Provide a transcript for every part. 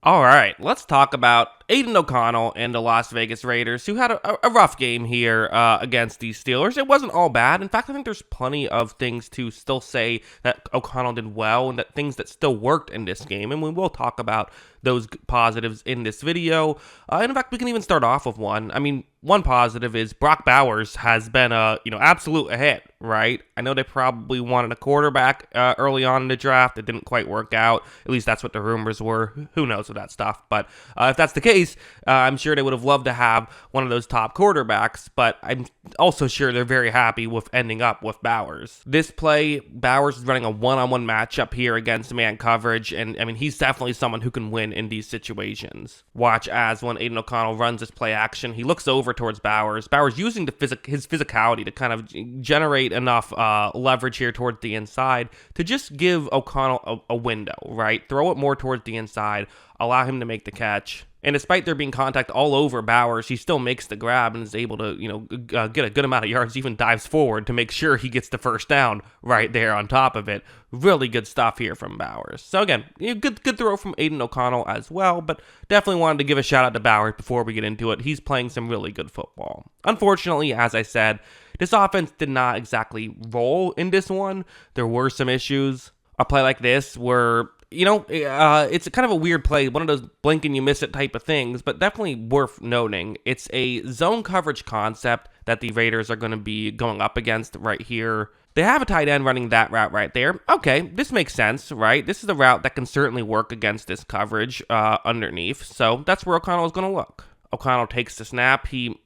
All right, let's talk about Aidan O'Connell and the Las Vegas Raiders, who had a rough game here against these Steelers. It wasn't all bad. In fact, I think there's plenty of things to still say that O'Connell did well and that things that still worked in this game, and we will talk about those positives in this video. And in fact, we can even start off with one. I mean, one positive is Brock Bowers has been a absolute hit, right? I know they probably wanted a quarterback early on in the draft. It didn't quite work out. At least that's what the rumors were. Who knows with that stuff? But if that's the case, I'm sure they would have loved to have one of those top quarterbacks. But I'm also sure they're very happy with ending up with Bowers. This play, Bowers is running a one-on-one matchup here against man coverage, and I mean he's definitely someone who can win in these situations. Watch as when Aidan O'Connell runs this play action, he looks over towards Bowers. Bowers using his physicality to kind of generate enough leverage here towards the inside to just give O'Connell a window, right? Throw it more towards the inside, allow him to make the catch. And despite there being contact all over Bowers, he still makes the grab and is able to, get a good amount of yards, even dives forward to make sure he gets the first down right there on top of it. Really good stuff here from Bowers. So again, good throw from Aidan O'Connell as well, but definitely wanted to give a shout out to Bowers before we get into it. He's playing some really good football. Unfortunately, as I said, this offense did not exactly roll in this one. There were some issues. A play like this where it's kind of a weird play, one of those blink and you miss it type of things, but definitely worth noting. It's a zone coverage concept that the Raiders are going to be going up against right here. They have a tight end running that route right there. Okay, this makes sense, right? This is a route that can certainly work against this coverage underneath, so that's where O'Connell is going to look. O'Connell takes the snap. He,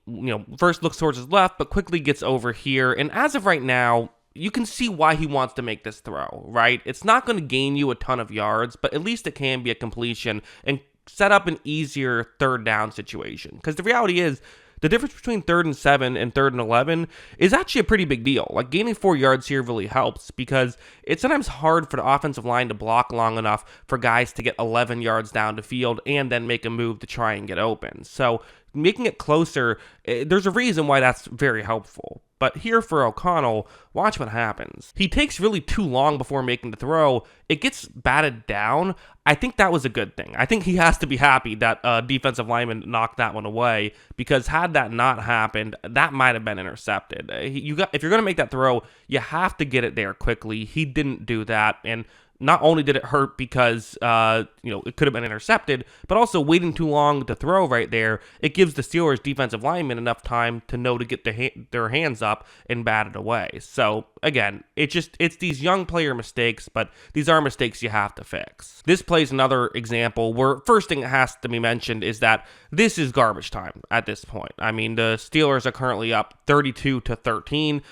first looks towards his left, but quickly gets over here, and as of right now, you can see why he wants to make this throw, right? It's not going to gain you a ton of yards, but at least it can be a completion and set up an easier third down situation. Because the reality is, the difference between 3rd and 7 and 3rd and 11 is actually a pretty big deal. Like, gaining 4 yards here really helps because it's sometimes hard for the offensive line to block long enough for guys to get 11 yards down the field and then make a move to try and get open. So making it closer, there's a reason why that's very helpful. But here for O'Connell, watch what happens. He takes really too long before making the throw. It gets batted down. I think that was a good thing. I think he has to be happy that defensive lineman knocked that one away, because had that not happened, that might have been intercepted. If you're going to make that throw, you have to get it there quickly. He didn't do that, and not only did it hurt because, it could have been intercepted, but also waiting too long to throw right there, it gives the Steelers defensive linemen enough time to know to get their hands up and bat it away. So, again, it's these young player mistakes, but these are mistakes you have to fix. This play is another example where first thing that has to be mentioned is that this is garbage time at this point. I mean, the Steelers are currently up 32-13.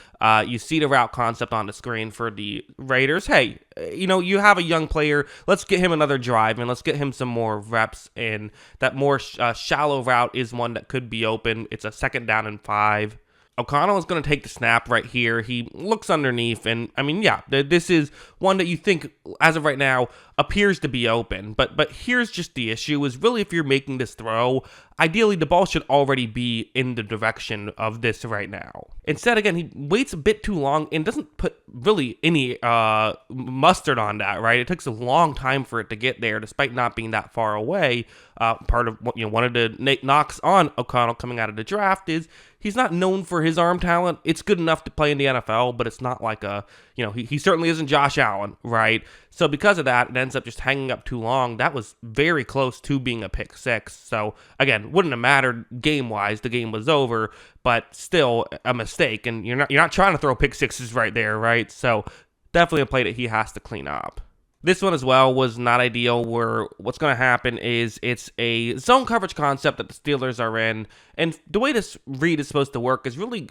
You see the route concept on the screen for the Raiders. Hey, you have a young player. Let's get him another drive and let's get him some more reps. And that more shallow route is one that could be open. It's a 2nd down and 5. O'Connell is going to take the snap right here. He looks underneath, and I mean, yeah, this is one that you think, as of right now, appears to be open. But here's just the issue: is really if you're making this throw, ideally the ball should already be in the direction of this right now. Instead, again, he waits a bit too long and doesn't put really any mustard on that. Right? It takes a long time for it to get there, despite not being that far away. Part of what one of the knocks on O'Connell coming out of the draft is he's not known for his arm talent. It's good enough to play in the NFL, but it's not like he certainly isn't Josh Allen, right? So because of that, it ends up just hanging up too long. That was very close to being a pick 6. So again, wouldn't have mattered game-wise. The game was over, but still a mistake. And you're not trying to throw pick 6s right there, right? So definitely a play that he has to clean up. This one as well was not ideal, where what's going to happen is it's a zone coverage concept that the Steelers are in, and the way this read is supposed to work is really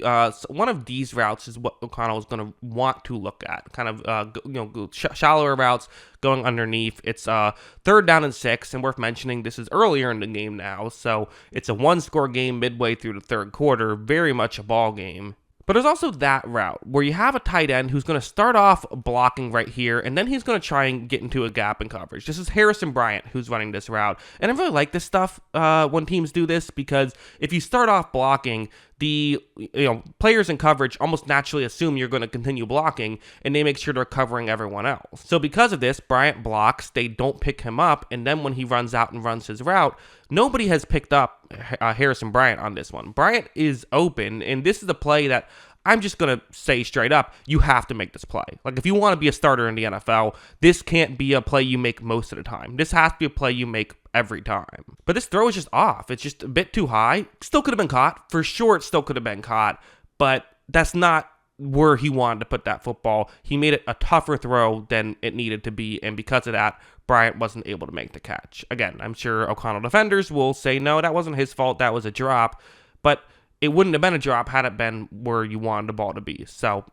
one of these routes is what O'Connell is going to want to look at, kind of shallower routes going underneath. It's 3rd down and 6, and worth mentioning this is earlier in the game now, so it's a 1-score game midway through the 3rd quarter, very much a ball game. But there's also that route where you have a tight end who's going to start off blocking right here, and then he's going to try and get into a gap in coverage. This is Harrison Bryant who's running this route. And I really like this stuff when teams do this, because if you start off blocking, the players in coverage almost naturally assume you're going to continue blocking, and they make sure they're covering everyone else. So because of this, Bryant blocks, they don't pick him up, and then when he runs out and runs his route, nobody has picked up Harrison Bryant on this one. Bryant is open, and this is a play that I'm just going to say straight up, you have to make this play. Like, if you want to be a starter in the NFL, this can't be a play you make most of the time. This has to be a play you make every time. But this throw is just off. It's just a bit too high. Still could have been caught. For sure, it still could have been caught. But that's not where he wanted to put that football. He made it a tougher throw than it needed to be. And because of that, Bryant wasn't able to make the catch. Again, I'm sure O'Connell defenders will say, no, that wasn't his fault. That was a drop. But it wouldn't have been a drop had it been where you wanted the ball to be. So,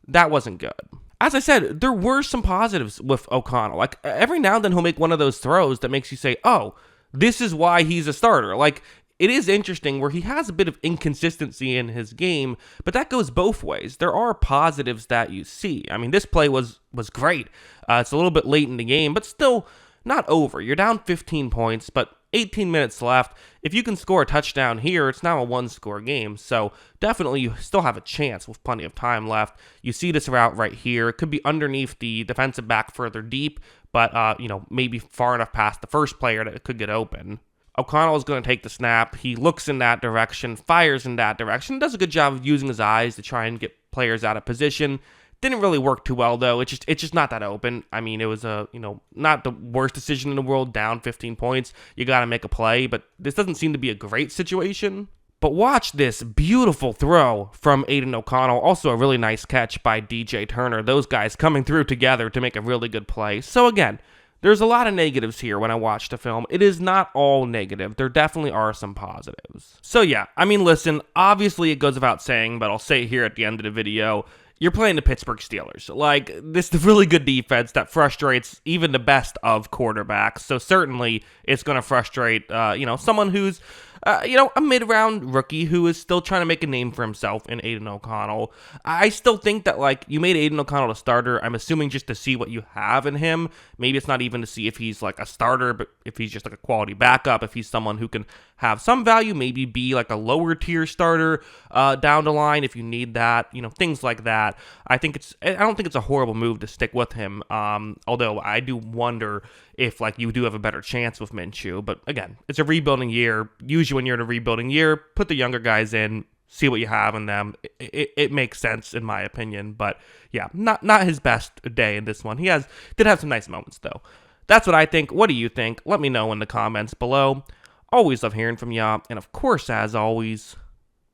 that wasn't good. As I said, there were some positives with O'Connell. Like, every now and then he'll make one of those throws that makes you say, oh, this is why he's a starter. Like, it is interesting where he has a bit of inconsistency in his game, but that goes both ways. There are positives that you see. I mean, this play was great. It's a little bit late in the game, but still not over. You're down 15 points, but 18 minutes left. If you can score a touchdown here, it's now a one-score game. So definitely you still have a chance with plenty of time left. You see this route right here. It could be underneath the defensive back further deep, but maybe far enough past the first player that it could get open. O'Connell is going to take the snap. He looks in that direction, fires in that direction, does a good job of using his eyes to try and get players out of position. Didn't really work too well, though. It's just not that open. I mean, it was not the worst decision in the world, down 15 points. You got to make a play, but this doesn't seem to be a great situation. But watch this beautiful throw from Aidan O'Connell. Also a really nice catch by DJ Turner. Those guys coming through together to make a really good play. So again, there's a lot of negatives here when I watch the film. It is not all negative. There definitely are some positives. So yeah, I mean, listen, obviously it goes without saying, but I'll say it here at the end of the video. You're playing the Pittsburgh Steelers. Like, this is a really good defense that frustrates even the best of quarterbacks. So certainly it's going to frustrate, someone who's, a mid-round rookie who is still trying to make a name for himself in Aidan O'Connell. I still think that, you made Aidan O'Connell a starter, I'm assuming just to see what you have in him. Maybe it's not even to see if he's, a starter, but if he's just, a quality backup, if he's someone who can have some value, maybe be, a lower-tier starter down the line if you need that, things like that. I don't think it's a horrible move to stick with him, although I do wonder if, you do have a better chance with Minshew. But, again, it's a rebuilding year. Usually when you're in a rebuilding year, put the younger guys in, see what you have in them. It makes sense, in my opinion. But, yeah, not his best day in this one. Did have some nice moments, though. That's what I think. What do you think? Let me know in the comments below. Always love hearing from y'all. And, of course, as always,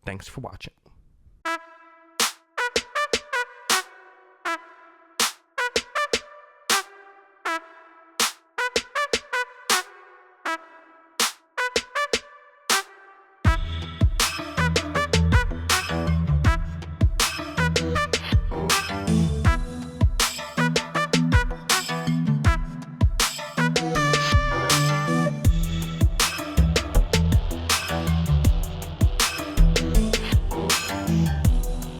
thanks for watching.